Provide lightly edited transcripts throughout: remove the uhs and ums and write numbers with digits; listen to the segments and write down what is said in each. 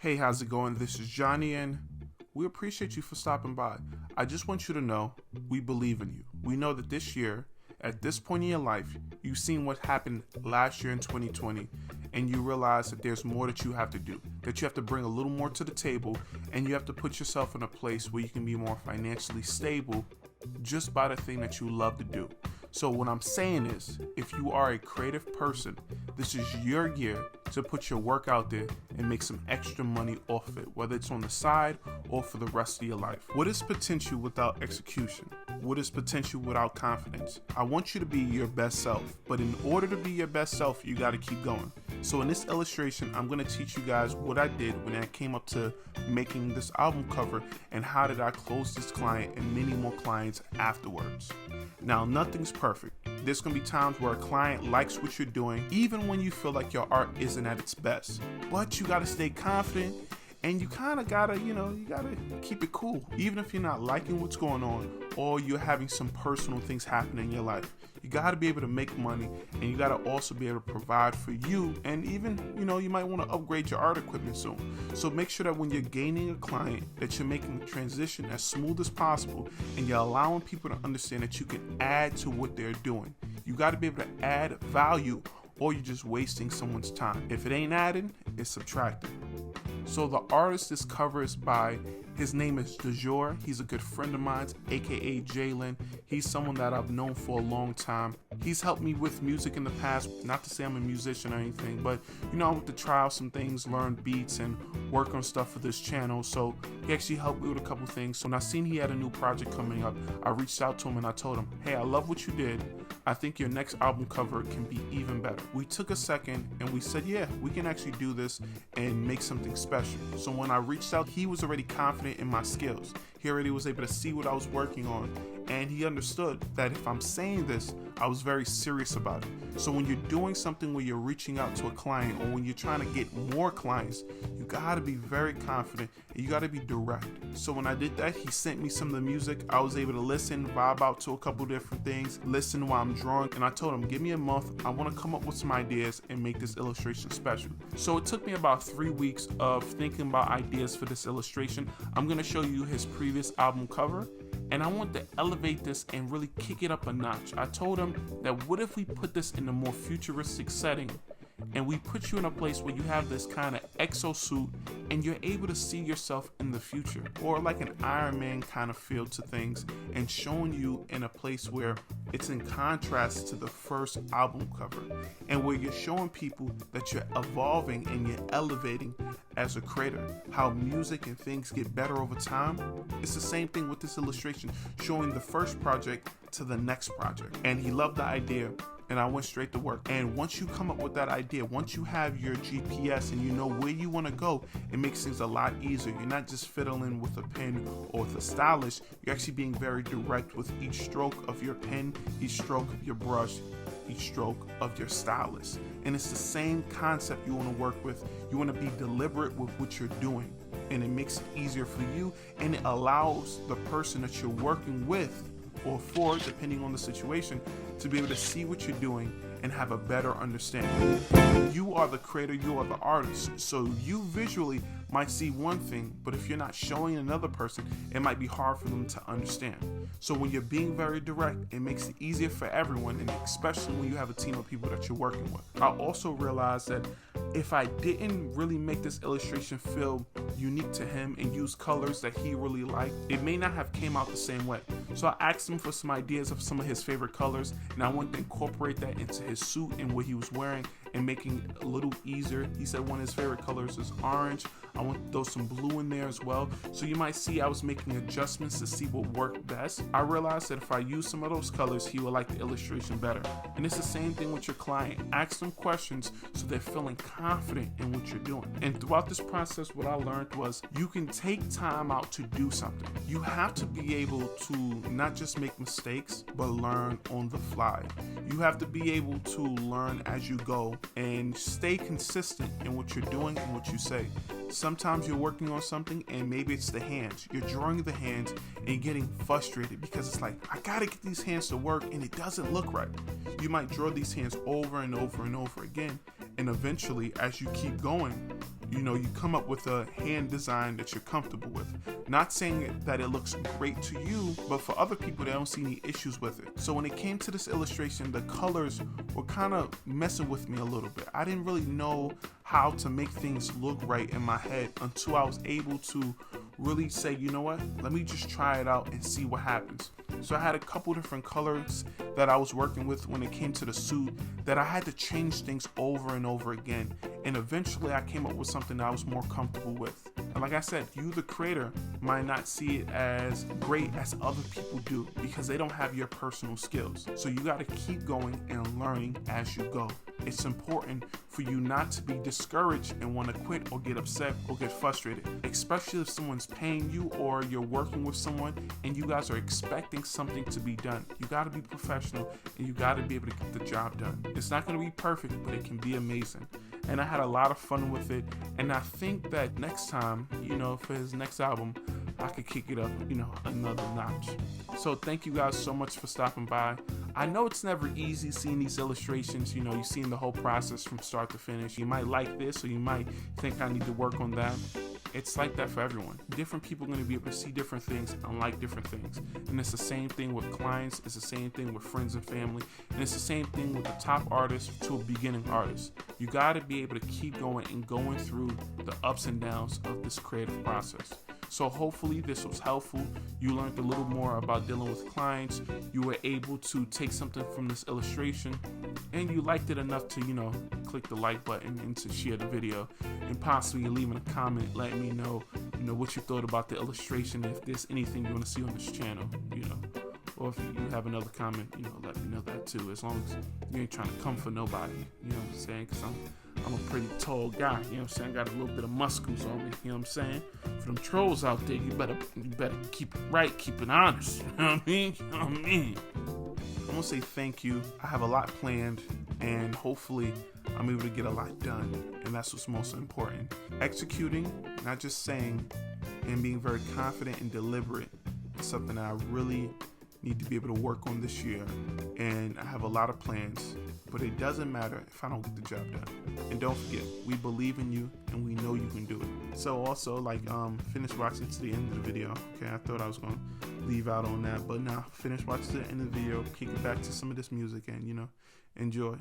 Hey, how's it going? This is Johnny, and we appreciate you for stopping by. I just want you to know we believe in you. We know that this year, at this point in your life, you've seen what happened last year in 2020, and you realize that there's more that you have to do, that you have to bring a little more to the table, and you have to put yourself in a place where you can be more financially stable just by the thing that you love to do. So what I'm saying is, if you are a creative person, this is your year to put your work out there and make some extra money off of it, whether it's on the side or for the rest of your life. What is potential without execution? What is potential without confidence? I want you to be your best self, but in order to be your best self, you got to keep going. So in this illustration, I'm going to teach you guys what I did when I came up to making this album cover and how did I close this client and many more clients afterwards. Now, nothing's perfect. There's going to be times where a client likes what you're doing, even when you feel like your art isn't at its best. But you got to stay confident, and you kind of got to, you got to keep it cool. Even if you're not liking what's going on or you're having some personal things happen in your life, you got to be able to make money, and you got to also be able to provide for you. And even, you might want to upgrade your art equipment soon. So make sure that when you're gaining a client, that you're making the transition as smooth as possible, and you're allowing people to understand that you can add to what they're doing. You got to be able to add value, or you're just wasting someone's time. If it ain't adding, it's subtracting. So the artist this cover is by, his name is DeJour. He's a good friend of mine, aka Jalen. He's someone that I've known for a long time. He's helped me with music in the past. Not to say I'm a musician or anything, but I went to try out some things, learn beats, and work on stuff for this channel. So he actually helped me with a couple things. So when I seen he had a new project coming up, I reached out to him and I told him, hey, I love what you did. I think your next album cover can be even better. We took a second and we said, yeah, we can actually do this and make something special. So when I reached out, he was already confident in my skills. He already was able to see what I was working on, and he understood that if I'm saying this, I was very serious about it. So when you're doing something where you're reaching out to a client, or when you're trying to get more clients, you gotta be very confident and you gotta be direct. So when I did that, he sent me some of the music. I was able to listen, vibe out to a couple different things, listen while I'm drawing, and I told him, give me a month. I wanna come up with some ideas and make this illustration special. So it took me about 3 weeks of thinking about ideas for this illustration. I'm gonna show you his previous album cover, and I want to elevate this and really kick it up a notch. I told him that what if we put this in a more futuristic setting, and we put you in a place where you have this kind of exosuit and you're able to see yourself in the future, or like an Iron Man kind of feel to things, and showing you in a place where it's in contrast to the first album cover, and where you're showing people that you're evolving and you're elevating as a creator, how music and things get better over time. It's the same thing with this illustration, showing the first project to the next project. And he loved the idea, and I went straight to work. And once you come up with that idea, once you have your GPS and you know where you want to go, it makes things a lot easier. You're not just fiddling with a pen or with a stylus. You're actually being very direct with each stroke of your pen, each stroke of your brush, each stroke of your stylus. And it's the same concept you want to work with. You want to be deliberate with what you're doing, and it makes it easier for you, and it allows the person that you're working with or for, depending on the situation, to be able to see what you're doing and have a better understanding. You are the creator, you are the artist, so you visually might see one thing, but if you're not showing another person, it might be hard for them to understand. So when you're being very direct, it makes it easier for everyone, and especially when you have a team of people that you're working with. I also realized that if I didn't really make this illustration feel unique to him and use colors that he really liked, it may not have came out the same way. So I asked him for some ideas of some of his favorite colors, and I wanted to incorporate that into his suit and what he was wearing and making it a little easier. He said one of his favorite colors is orange. I want to throw some blue in there as well. So you might see I was making adjustments to see what worked best. I realized that if I use some of those colors, he would like the illustration better. And it's the same thing with your client. Ask them questions so they're feeling confident in what you're doing. And throughout this process, what I learned was you can take time out to do something. You have to be able to not just make mistakes, but learn on the fly. You have to be able to learn as you go and stay consistent in what you're doing and what you say. Sometimes you're working on something and maybe it's the hands. You're drawing the hands and you're getting frustrated because it's like, I gotta get these hands to work and it doesn't look right. You might draw these hands over and over and over again, and eventually as you keep going, you come up with a hand design that you're comfortable with. Not saying that it looks great to you, but for other people, they don't see any issues with it. So when it came to this illustration, the colors were kind of messing with me a little bit. I didn't really know how to make things look right in my head until I was able to really say, you know what, let me just try it out and see what happens. So I had a couple different colors that I was working with when it came to the suit that I had to change things over and over again. And eventually I came up with something that I was more comfortable with. And like I said, you, the creator, might not see it as great as other people do because they don't have your personal skills. So you got to keep going and learning as you go. It's important for you not to be discouraged and want to quit or get upset or get frustrated, especially if someone's paying you or you're working with someone and you guys are expecting something to be done. You got to be professional and you got to be able to get the job done. It's not going to be perfect, but it can be amazing. And I had a lot of fun with it. And I think that next time, for his next album, I could kick it up, another notch. So thank you guys so much for stopping by. I know it's never easy seeing these illustrations, you've seen the whole process from start to finish. You might like this or you might think I need to work on that. It's like that for everyone. Different people are going to be able to see different things and like different things. And it's the same thing with clients. It's the same thing with friends and family. And it's the same thing with the top artist to a beginning artist. You got to be able to keep going and going through the ups and downs of this creative process. So hopefully this was helpful. You learned a little more about dealing with clients. You were able to take something from this illustration and you liked it enough to, click the like button and to share the video and possibly leaving a comment letting me know, what you thought about the illustration. If there's anything you want to see on this channel, or if you have another comment, let me know that too. As long as you ain't trying to come for nobody, you know what I'm saying? Because I'm a pretty tall guy, you know what I'm saying? I got a little bit of muscles on me, you know what I'm saying? For them trolls out there, you better keep it right, keep it honest, you know what I mean? You know what I mean? I'm gonna say thank you. I have a lot planned, and hopefully I'm able to get a lot done, and that's what's most important. Executing, not just saying, and being very confident and deliberate is something that I really need to be able to work on this year, and I have a lot of plans, but it doesn't matter if I don't get the job done. And don't forget, we believe in you and we know you can do it. So also, finish watching to the end of the video. Okay, I thought I was gonna leave out on that, but nah, finish watching to the end of the video, kick it back to some of this music, and enjoy.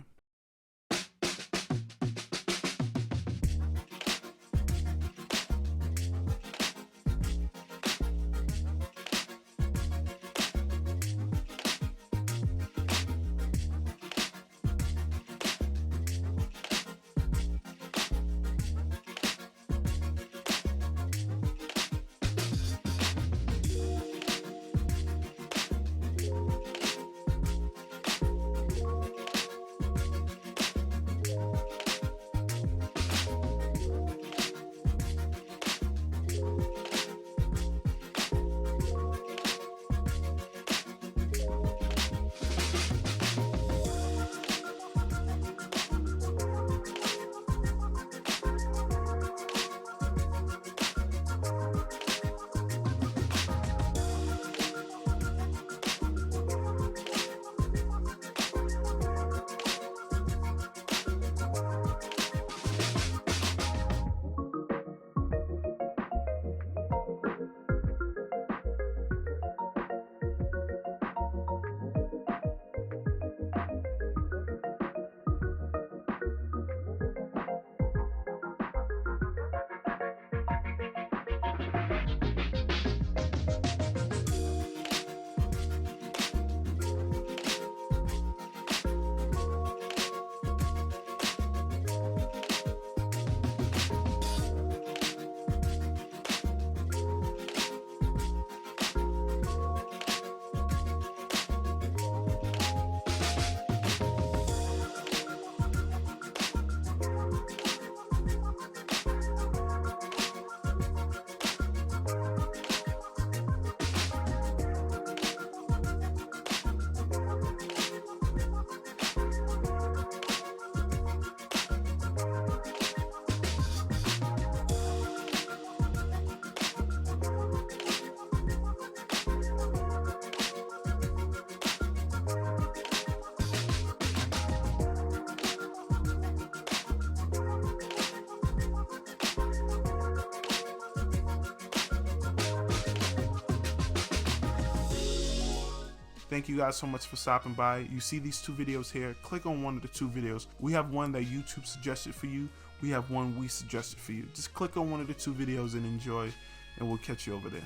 Thank you guys so much for stopping by. You see these 2 videos here. Click on one of the 2 videos. We have one that YouTube suggested for you. We have one we suggested for you. Just click on one of the 2 videos and enjoy, and we'll catch you over there.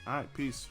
All right, peace.